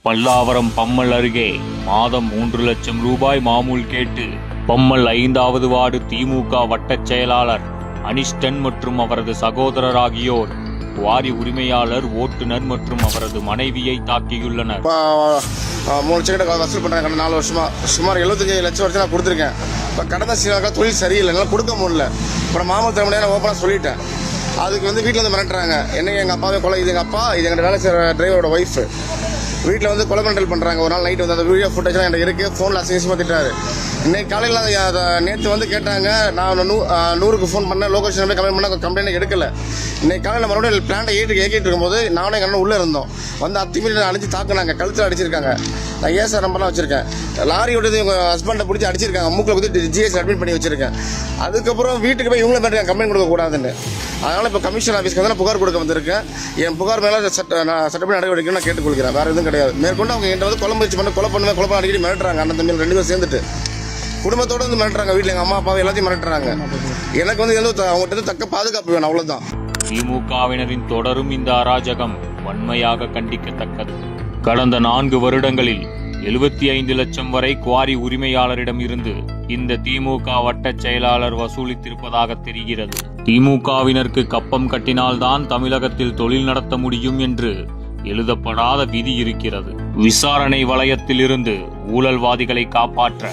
பல்லாவரம் பம்மல் அருகே மாதம் 3 லட்சம் ரூபாய் மாமூல் கேட்டு பம்மல் 5வது வார்டு திமுக வட்டச் செயலாளர் அனிஷ்டன் மற்றும் அவரது சகோதரர் ஆகியோர் குவாரி உரிமையாளர், ஓட்டுநர் மற்றும் அவரது மனைவியை தாக்கியுள்ளனர். 3 லட்சம் வசூல் பண்றாங்க. 4 வருஷமா சுமார் 75 லட்சம் வரைக்கும் நான் கொடுத்துருக்கேன். இப்போ கடந்த சில தொழில் சரியில்லை, என்னால் கொடுக்க முடியல. இப்போ மாமூல் தர முடியாது, ஓப்பனாக சொல்லிட்டேன். அதுக்கு வீட்டில் வந்து மிரட்டுறாங்க. என்ன எங்கள் அப்பாவே கொலை, இது எங்கள் அப்பா, இது எங்கள் வேலை செய்கிற டிரைவரோட ஒய்ஃபு. வீட்டில் வந்து கொலை கண்ட்ரோல் பண்ணுறாங்க. ஒரு நாள் நைட்டு வந்து அந்த வீடியோ ஃபுட்டேஜ்லாம் என்கிட்ட இருக்குது. ஃபோனில் அசிங்கமாக திட்டாரு. இன்னைக்கு காலையில் நேற்று வந்து கேட்டாங்க. நான் 100க்கு ஃபோன் பண்ணேன், லொகேஷன் போய் கம்ப்ளைண்ட் பண்ண கம்ப்ளைண்ட் எடுக்கல. இன்னைக்கு காலையில் மறுபடியும் பிளான்ட்டை ஏற்றிட்டு இருக்கும்போது நானும் எங்கள் அண்ணன் உள்ளே இருந்தோம். வந்து அத்திமீறி அடிச்சு தாக்குனாங்க, கழுத்தில் அடிச்சிருக்காங்க. நான் ஏசார் நம்பர்லாம் வச்சிருக்கேன். லாரி விட்டு எங்கள் ஹஸ்பண்டை பிடிச்சி அடிச்சிருக்காங்க, மூக்கில் குத்தி ஜிஎஸ் அட்மிட் பண்ணி வச்சிருக்கேன். அதுக்கப்புறம் வீட்டுக்கு போய் இவங்கள மாதிரி கம்ப்ளைண்ட் கொடுக்கக்கூடாதுன்னு, அதனால் இப்போ கமிஷன் ஆஃபீஸ்க்கு வந்து புகார் கொடுக்க வந்திருக்கேன். என் புகார் மேலே நான் சட்டப்படி நடவடிக்கை நான் கேட்டுக்கொள்கிறேன். வேறு எதுவும் கிடையாது. மேற்கொண்டு அவங்க என்கிட்ட வந்து கொலை முயற்சி பண்ணி கொலை அடிக்கடி மிரட்டுறாங்க. அண்ணன் தம்பி 2 பேரும் சேர்ந்துட்டு குடும்பத்தோடு வந்து மிரட்டுறாங்க. வீட்டில் எங்கள் அம்மா அப்பாவை எல்லாத்தையும் மிரட்டுறாங்க. எனக்கு வந்து அவங்ககிட்ட தக்க பாதுகாப்பு வேணும், அவ்வளோதான். திமுகவினரின் தொடரும் இந்த அராஜகம் வன்மையாக கண்டிக்கத்தக்கது. கடந்த 4 வருடங்களில் 75 லட்சம் வரை குவாரி உரிமையாளரிடம் இருந்து இந்த திமுக வட்டச் செயலாளர் வசூலித்திருப்பதாக தெரிகிறது. திமுகவினருக்கு கப்பம் கட்டினால்தான் தமிழகத்தில் தொழில் நடத்த முடியும் என்று எழுதப்படாத விதி இருக்கிறது. விசாரணை வலயத்தில் இருந்து ஊழல்வாதிகளை காப்பாற்ற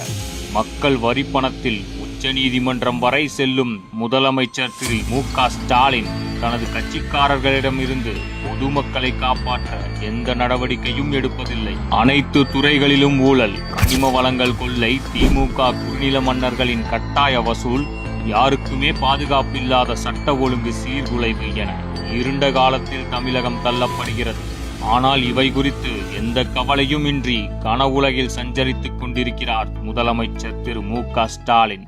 மக்கள் வரி பணத்தில் உச்சநீதிமன்றம் வரை செல்லும் முதலமைச்சர் திரு மு.க. ஸ்டாலின் தனது கட்சிக்காரர்களிடம் இருந்து பொதுமக்களை காப்பாற்ற எந்த நடவடிக்கையும் எடுப்பதில்லை. அனைத்து துறைகளிலும் ஊழல், கனிம வளங்கள் கொள்ளை, திமுக குறுநில மன்னர்களின் கட்டாய வசூல், யாருக்குமே பாதுகாப்பில்லாத சட்ட ஒழுங்கு சீர்குலைவு என இருண்ட காலத்தில் தமிழகம் தள்ளப்படுகிறது. ஆனால் இவை குறித்து எந்த கவலையும் இன்றி கனவுலகில் சஞ்சரித்துக் கொண்டிருக்கிறார் முதலமைச்சர் திரு மு.க. ஸ்டாலின்.